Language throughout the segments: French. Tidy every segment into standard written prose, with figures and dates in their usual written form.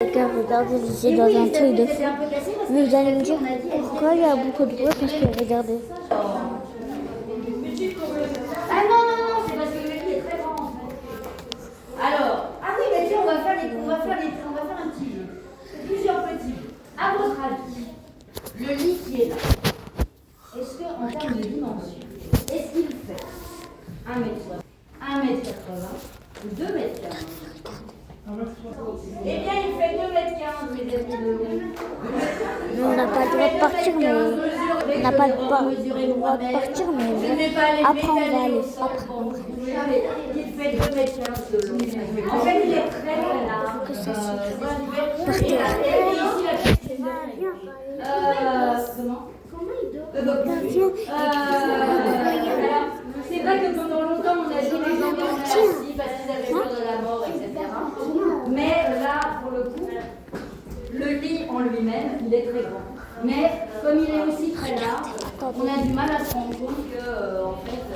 Regardez, j'étais dans un truc de fou. Mais vous allez me dire pourquoi il y a beaucoup de bruit parce que regardez. Ah non, c'est parce que le lit est très grand en fait. Alors, ah oui, mais tiens, on va faire un petit jeu. Plusieurs petits jeux. À votre avis, le lit qui est là, est-ce qu'en termes de dimension, est-ce qu'il fait 1m60, 1m80 ou 2m40? Eh bien, il fait 2m15, mes amis. Mais on n'a pas le droit de partir, mais on n'a pas le droit de partir, mais après on va aller. Il fait 2m15 de long. En fait, il est très large. Que ça par terre. Comment c'est vrai que pendant longtemps on a dit les gens étaient assis parce qu'ils avaient peur de la mort, etc. Mais là, pour le coup, le lit en lui-même, il est très grand. Mais comme il est aussi très large, on a du mal à se rendre compte que, en fait.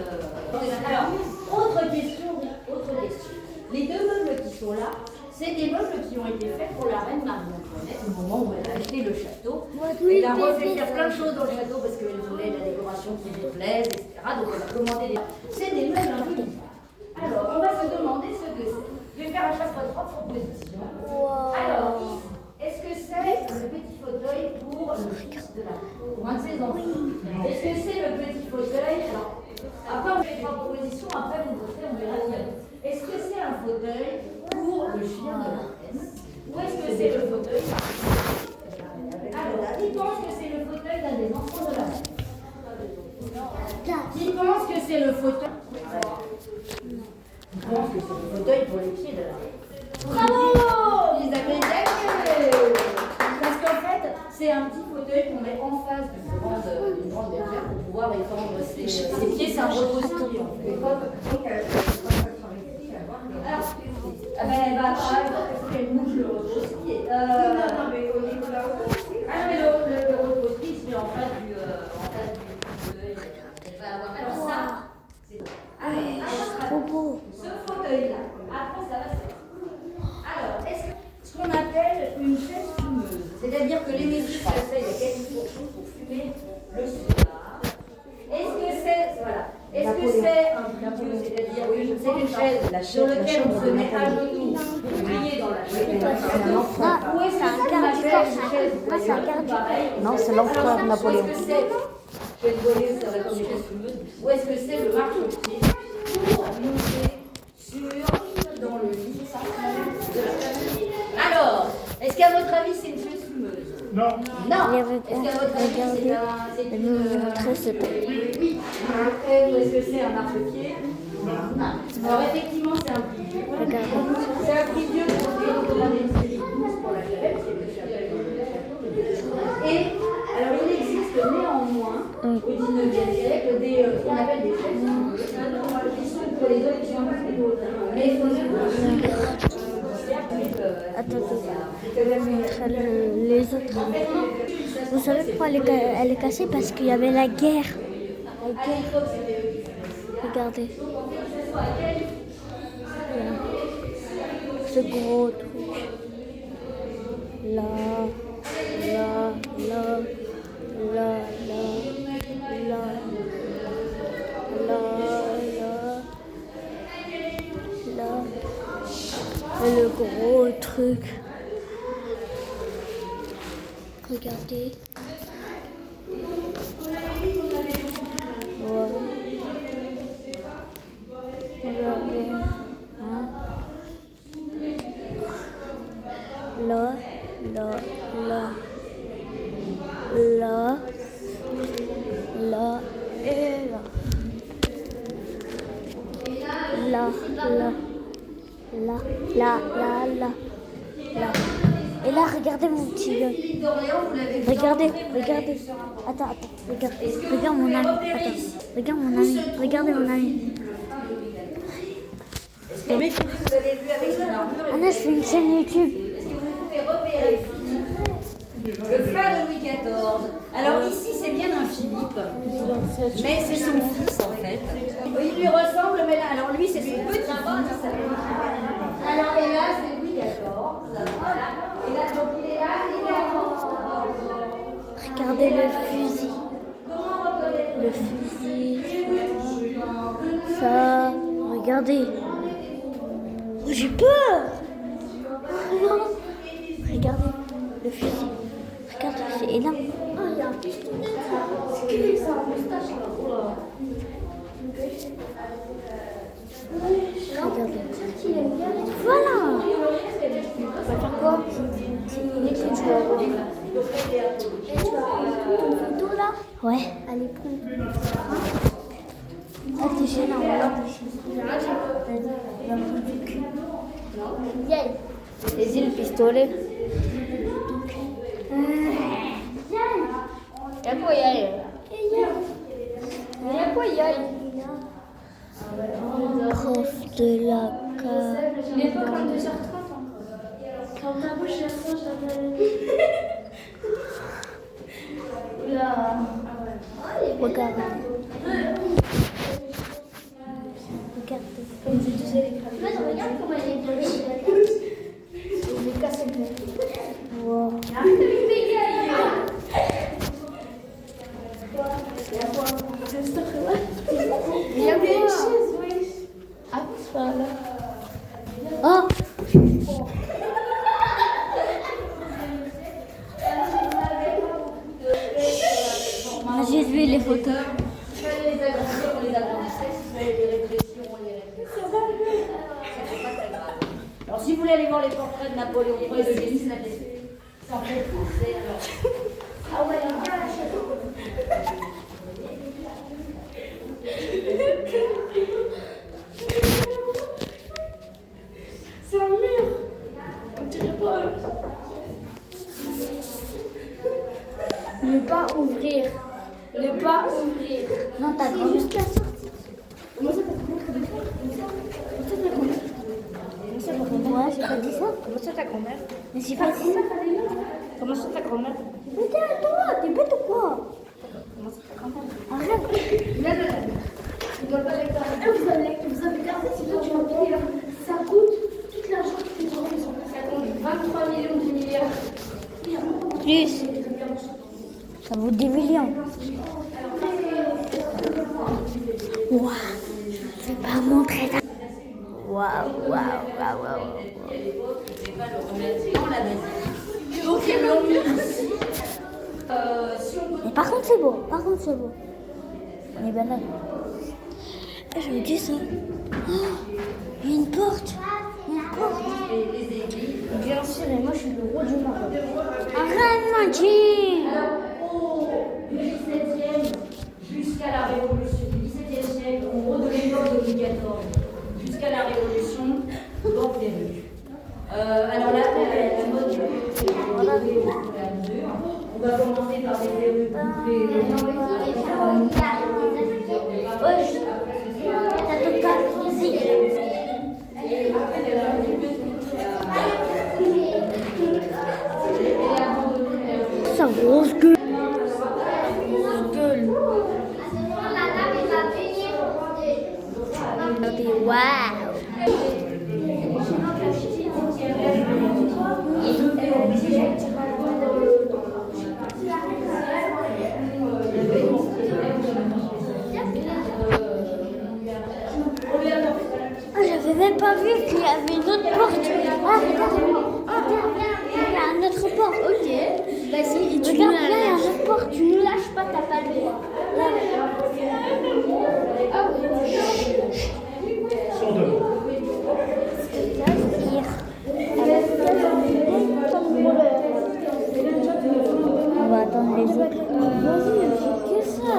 Alors, autre question. Les deux meubles qui sont là, c'est des meubles qui ont été faits pour la reine Marie-Antoinette au moment où elle a acheté le château. Elle a refait faire plein de choses dans le château parce qu'elle voulait la décoration qui lui plaise, etc. Donc elle a commandé des. C'est des meubles un peu bizarres. Alors, on va se demander ce que c'est. Je vais faire à chaque fois 3 propositions. Alors, est-ce que c'est le petit fauteuil pour le fils de la pour un de ses enfants? Est-ce que c'est le petit fauteuil? Alors, après, on fait 3 propositions, après vous votez, on verra qui a. Est-ce que c'est un fauteuil pour le chien de la reine? Ou est-ce que c'est le fauteuil? Alors, qui pense que c'est le fauteuil d'un des enfants de la reine? Qui pense que c'est le fauteuil? Qui pense que c'est le fauteuil pour les pieds de la reine? Bravo! Ils avaient gagné! Parce qu'en fait, c'est un petit fauteuil qu'on met en face d'une grande bergère pour pouvoir étendre ses pieds. C'est un repose-pied en fait. Alors, elle va qu'elle bouge le repose-pied. Non, mais au niveau de la repose-pied. Ah, mais le repose-pied, c'est en face du fauteuil. Elle va avoir. Alors, ça, c'est Trop beau. ce fauteuil-là. Après, ça va se faire. Alors, est-ce que ce qu'on appelle une chaise fumeuse, c'est-à-dire que les médecins s'asseyent à quelques fourchons pour fumer le cigare. Est-ce que c'est un fumeuse, c'est-à-dire c'est une chaise sur laquelle on se met à genoux pour plier dans la chaise? Ou est-ce que c'est une chaise Non, c'est l'empereur Napoléon. Je vais te voler, ça va comme une chaise fumeuse. Ou est-ce que c'est le marchepied pour monter dans le lit de la famille? Alors, est-ce qu'à votre avis c'est une chaise fumeuse? Non. Est-ce qu'à votre avis c'est une oui. Ou est-ce que c'est un marchepied? Non. Alors effectivement c'est un prie-dieu. C'est un prie-dieu pour la chalette, c'est le chapelle de la château. Et alors il existe néanmoins au 19e siècle ce qu'on appelle des chaises fumeuses qui sont pour les hommes qui sont un peu plus hauts. Mais il faut dire Attends, je vais montrer les autres. Vous savez pourquoi elle est cassée? Parce qu'il y avait la guerre. Regardez. Là. Ce gros truc. Là. Et le gros truc. Regardez. Voilà. Regardez. Hein? Là et là. Là. Et là, regardez mon petit gars. Regardez. Attends, regarde mon ami. Attends, regarde mon ami. Regardez mon ami. Ah non, je fais une chaîne YouTube. Est-ce que vous pouvez repérer le frère de Louis XIV? Alors ici c'est bien un Philippe, mais c'est son fils en fait. Il lui ressemble, mais là, alors lui c'est son petit fils. Alors et là c'est Louis XIV. Voilà. Et là Regardez le fusil. Le fusil. Ça. Regardez. Oh, j'ai peur. Regardez le fusil. Regardez, c'est énorme. Oh, il y a un pistolet. C'est ça, un moustache. Regardez. Voilà. On va faire quoi? C'est une équipe, tu vas voir. Et tu vas prendre ton photo là? Ouais. Allez, prends. Ah, t'es gênant, voilà. Vas-y, le pistolet. Y'a quoi, Y'a quoi, Prof de la carte. Il est pas comme 2h30. Quand ta bouche est franche, Regarde. Comme tu disais, les crânes. Regarde comment elle est blanche. Je vais casser le nez. Wow. Arrête avec tes gars. Il y a des chaises, oui. Ah, c'est pas là. Oh! J'ai vu les photos. Alors, si vous voulez aller voir les portraits de Napoléon Ier et de Génie, c'est en fait français. Ah ouais, c'est un mur. On dirait pas. Ne pas ouvrir. Ne pas ouvrir. Non, t'as C'est grand-mère. juste la sortie. Comment ça, ta grand-mère? Ouais, j'ai pas dit ça. Comment ça, ta grand-mère? Mais j'ai pas dit ça. Comment ça, ta grand-mère? Mais toi, t'es bête ou quoi? Comment ça, ta grand-mère? Arrête. Vous avez gardé, sinon tu vas payer. Ça coûte toute l'argent que tu as. Ça compte 23 millions de milliards. Plus. Ça vaut des millions. Waouh. Je vais pas montrer ça. Waouh. Mais par contre, c'est beau. On est bien là. Je me dis ça. Oh, il y a une porte. Bien sûr, et moi je suis le roi du Maroc. Arrête, Maggie. Du 17e jusqu'à la Révolution, du 17e siècle, en gros de l'époque de Louis XIV, jusqu'à la Révolution, donc les rues. Alors là, la mode du voilà, on va commencer par des verrues coupées. Ça grosse gueule. Waouh. J'avais même pas vu qu'il y avait une autre porte. Ah, regarde. Il y a une autre porte. Ok, vas-y, Regarde, là, il y a une autre porte. tu ne lâches pas, t'as pas le droit. Ah oui. On va attendre les autres. Vas-y, que ça?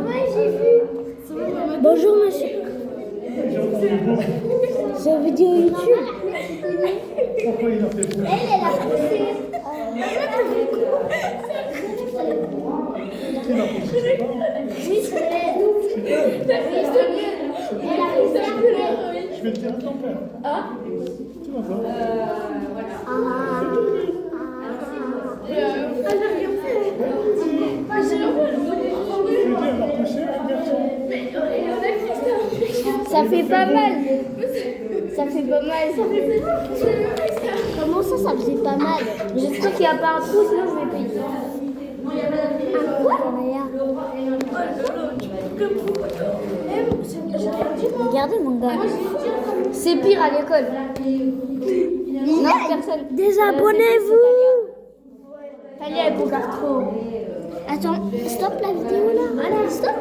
Ouais, j'ai vu. Bonjour, monsieur. C'est une vidéo YouTube. Pourquoi il a fait ça? Elle a poussé. Qui l'a poussé? Oui, c'est elle. Elle a poussé. Je vais te dire à ton père. Ah. Tu vas voir. Je vais dire, elle a poussé un garçon. Ça fait pas mal. Ça fait pas mal, ça fait plaisir. Comment ça faisait pas mal? J'espère qu'il n'y a pas un trou, sinon je vais payer. Un quoi? Regardez mon gars. C'est pire à l'école. Non, personne. Désabonnez-vous. Talia, elle regarde trop. Attends, stop la vidéo là. Allez, stop.